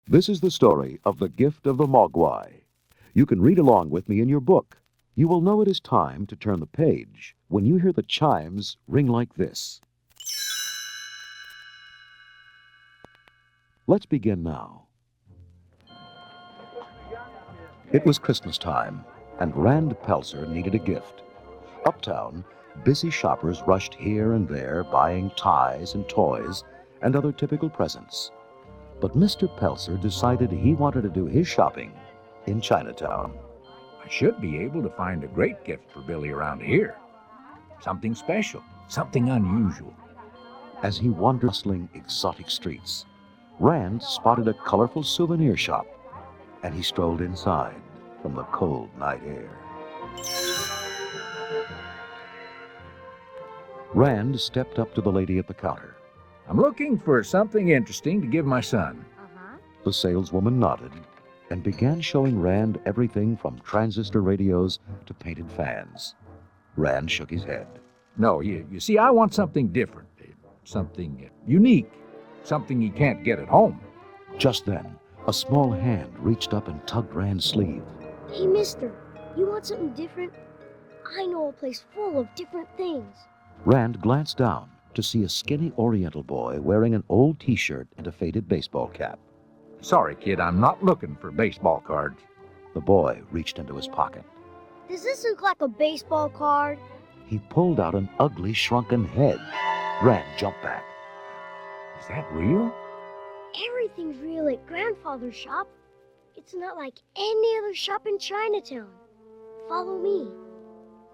This is the story of the gift of the Mogwai. You can read along with me in your book. You will know it is time to turn the page when you hear the chimes ring like this. Let's begin now. It was Christmas time, and Rand Pelzer needed a gift. Uptown, busy shoppers rushed here and there buying ties and toys and other typical presents. But Mr. Pelzer decided he wanted to do his shopping in Chinatown. I should be able to find a great gift for Billy around here. Something special, something unusual. As he wandered bustling exotic streets, Rand spotted a colorful souvenir shop, and he strolled inside from the cold night air. Rand stepped up to the lady at the counter. I'm looking for something interesting to give my son. The saleswoman nodded and began showing Rand everything from transistor radios to painted fans. Rand shook his head. No, you see, I want something different, something unique, something he can't get at home. Just then, a small hand reached up and tugged Rand's sleeve. Hey, mister, you want something different? I know a place full of different things. Rand glanced down to see a skinny Oriental boy wearing an old T-shirt and a faded baseball cap. Sorry, kid, I'm not looking for baseball cards. The boy reached into his pocket. Does this look like a baseball card? He pulled out an ugly, shrunken head. Rand jumped back. Is that real? Everything's real at Grandfather's shop. It's not like any other shop in Chinatown. Follow me.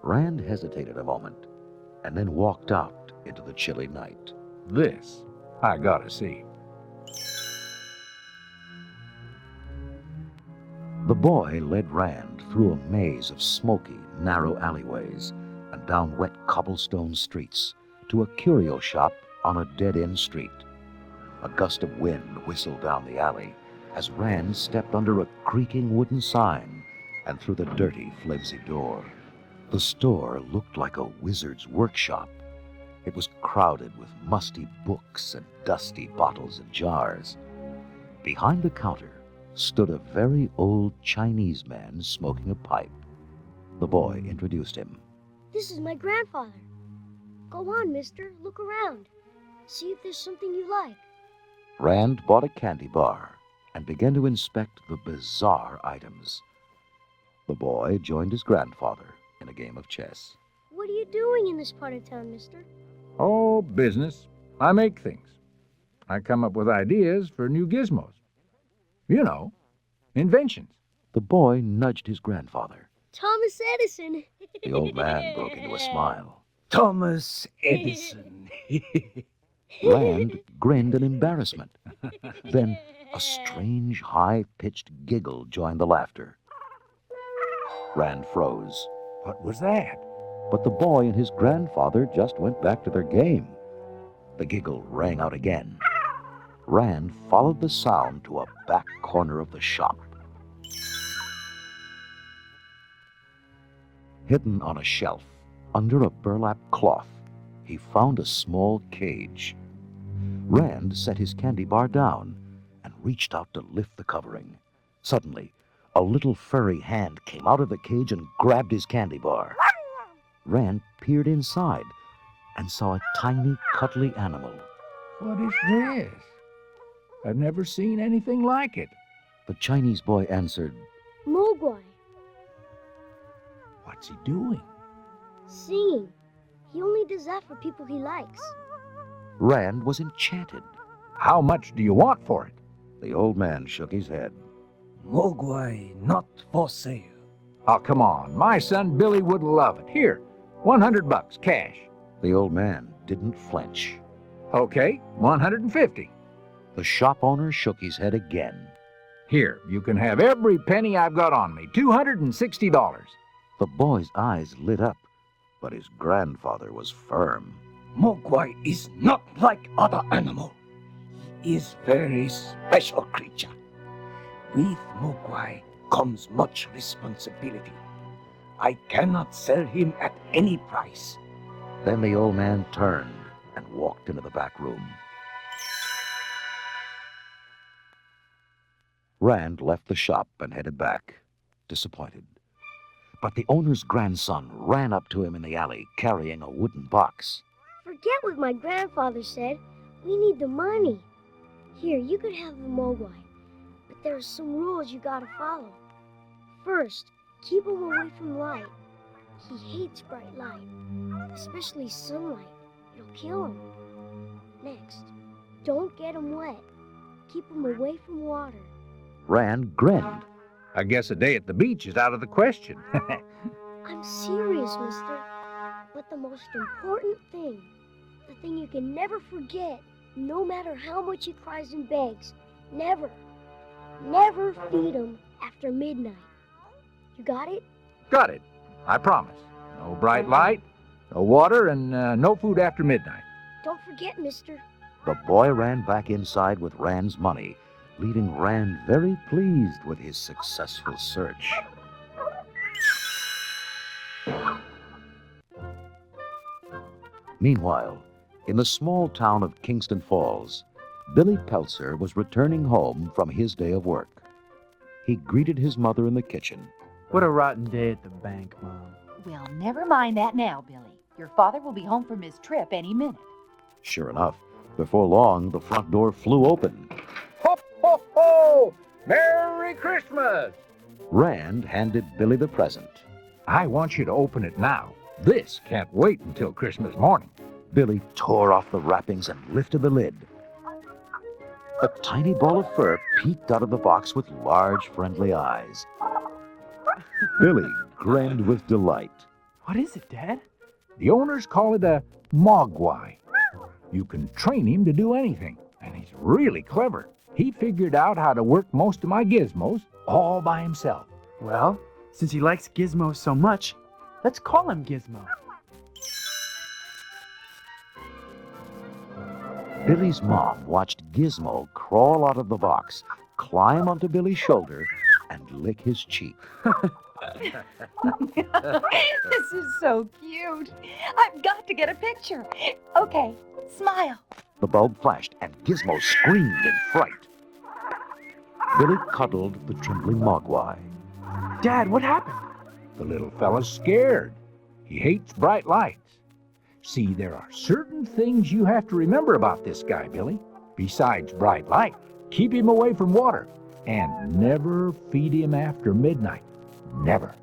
Rand hesitated a moment and then walked out into the chilly night. This, I gotta see. The boy led Rand through a maze of smoky, narrow alleyways and down wet cobblestone streets to a curio shop on a dead-end street. A gust of wind whistled down the alley as Rand stepped under a creaking wooden sign and through the dirty, flimsy door. The store looked like a wizard's workshop. It was crowded with musty books and dusty bottles and jars. Behind the counter stood a very old Chinese man smoking a pipe. The boy introduced him. This is my grandfather. Go on, mister. Look around. See if there's something you like. Rand bought a candy bar and began to inspect the bizarre items. The boy joined his grandfather in a game of chess. What are you doing in this part of town, mister? Oh, business. I make things. I come up with ideas for new gizmos. You know, inventions. The boy nudged his grandfather. Thomas Edison. The old man broke into a smile. Thomas Edison. Rand grinned in embarrassment. Then a strange, high-pitched giggle joined the laughter. Rand froze. What was that? But the boy and his grandfather just went back to their game. The giggle rang out again. Rand followed the sound to a back corner of the shop. Hidden on a shelf, under a burlap cloth, he found a small cage. Rand set his candy bar down and reached out to lift the covering. Suddenly, a little furry hand came out of the cage and grabbed his candy bar. Rand peered inside and saw a tiny, cuddly animal. What is this? I've never seen anything like it. The Chinese boy answered, Mogwai. What's he doing? Singing. He only does that for people he likes. Rand was enchanted. How much do you want for it? The old man shook his head. Mogwai not for sale. Oh, come on. My son Billy would love it. Here, $100 cash. The old man didn't flinch. Okay, 150. The shop owner shook his head again. Here, you can have every penny I've got on me, $260. The boy's eyes lit up, but his grandfather was firm. Mogwai is not like other animal. He is very special creature. With Mogwai comes much responsibility. I cannot sell him at any price. Then the old man turned and walked into the back room. Rand left the shop and headed back, disappointed. But the owner's grandson ran up to him in the alley, carrying a wooden box. Forget what my grandfather said. We need the money. Here, you could have the Mogwai, but there are some rules you gotta follow. First, keep him away from light. He hates bright light, especially sunlight. It'll kill him. Next, don't get him wet. Keep him away from water. Rand grinned. I guess a day at the beach is out of the question. I'm serious, mister. But the most important thing, the thing you can never forget, no matter how much he cries and begs, never feed him after midnight. You got it? Got it. I promise. No bright light, no water, and no food after midnight. Don't forget, mister. The boy ran back inside with Rand's money, leaving Rand very pleased with his successful search. Meanwhile, in the small town of Kingston Falls, Billy Peltzer was returning home from his day of work. He greeted his mother in the kitchen. What a rotten day at the bank, Mom. Well, never mind that now, Billy. Your father will be home from his trip any minute. Sure enough, before long, the front door flew open. Ho, ho, ho! Merry Christmas! Rand handed Billy the present. I want you to open it now. This can't wait until Christmas morning. Billy tore off the wrappings and lifted the lid. A tiny ball of fur peeked out of the box with large, friendly eyes. Billy grinned with delight. What is it, Dad? The owners call it a Mogwai. You can train him to do anything, and he's really clever. He figured out how to work most of my gizmos all by himself. Well, since he likes Gizmo so much, let's call him Gizmo. Billy's mom watched Gizmo crawl out of the box, climb onto Billy's shoulder, and lick his cheek. This is so cute. I've got to get a picture. Okay, smile. The bulb flashed, and Gizmo screamed in fright. Billy cuddled the trembling Mogwai. Dad, what happened? The little fella's scared. He hates bright lights. See, there are certain things you have to remember about this guy, Billy. Besides bright light, keep him away from water, and never feed him after midnight. Never.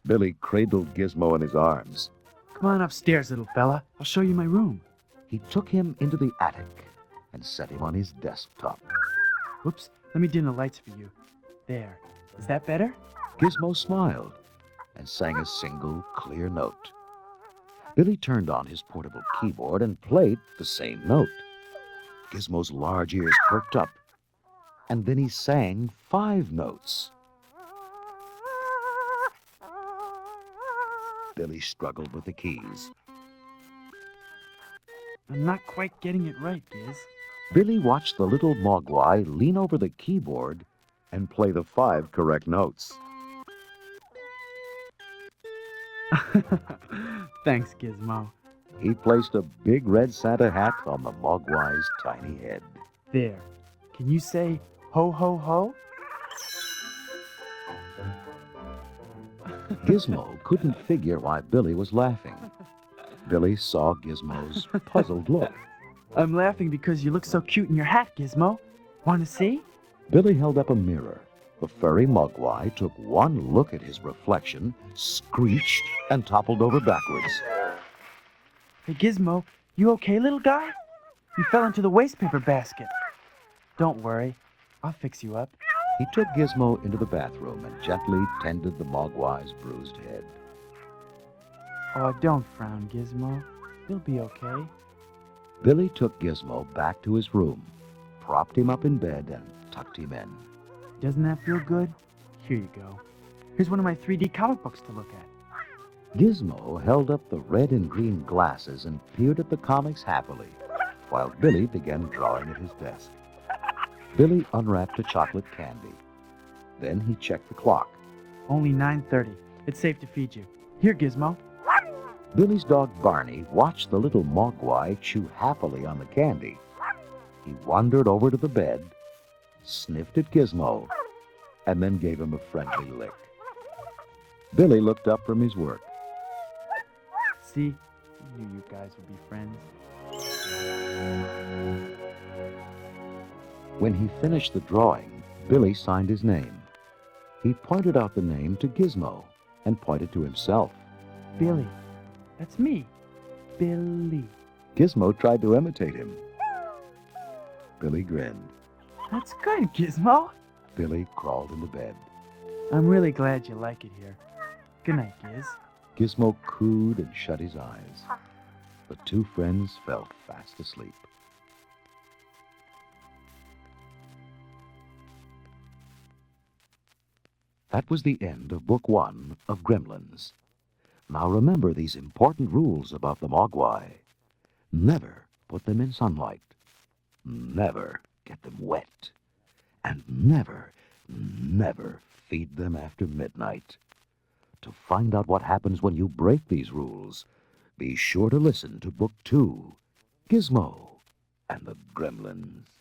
Billy cradled Gizmo in his arms. Come on upstairs, little fella. I'll show you my room. He took him into the attic and set him on his desktop. Whoops, let me dim the lights for you. There. Is that better? Gizmo smiled and sang a single clear note. Billy turned on his portable keyboard and played the same note. Gizmo's large ears perked up, and then he sang 5 notes. Billy struggled with the keys. I'm not quite getting it right, Giz. Billy watched the little Mogwai lean over the keyboard and play the 5 correct notes. Thanks, Gizmo. He placed a big red Santa hat on the Mogwai's tiny head. There. Can you say ho ho ho? Gizmo couldn't figure why Billy was laughing. Billy saw Gizmo's puzzled look. I'm laughing because you look so cute in your hat, Gizmo. Want to see? Billy held up a mirror. The furry Mogwai took one look at his reflection, screeched, and toppled over backwards. Hey, Gizmo, you okay, little guy? You fell into the waste paper basket. Don't worry. I'll fix you up. He took Gizmo into the bathroom and gently tended the Mogwai's bruised head. Oh, don't frown, Gizmo. You'll be okay. Billy took Gizmo back to his room, propped him up in bed, and tucked him in. Doesn't that feel good? Here you go. Here's one of my 3D comic books to look at. Gizmo held up the red and green glasses and peered at the comics happily, while Billy began drawing at his desk. Billy unwrapped a chocolate candy. Then he checked the clock. Only 9:30. It's safe to feed you. Here, Gizmo. Billy's dog Barney watched the little Mogwai chew happily on the candy. He wandered over to the bed, sniffed at Gizmo, and then gave him a friendly lick. Billy looked up from his work. See, I knew you guys would be friends. When he finished the drawing, Billy signed his name. He pointed out the name to Gizmo and pointed to himself. Billy. That's me. Billy. Gizmo tried to imitate him. Billy grinned. That's good, Gizmo. Billy crawled into bed. I'm really glad you like it here. Good night, Giz. Gizmo cooed and shut his eyes. The two friends fell fast asleep. That was the end of Book 1 of Gremlins. Now remember these important rules about the Mogwai. Never put them in sunlight. Never get them wet. And never, never feed them after midnight. To find out what happens when you break these rules, be sure to listen to Book 2, Gizmo and the Gremlins.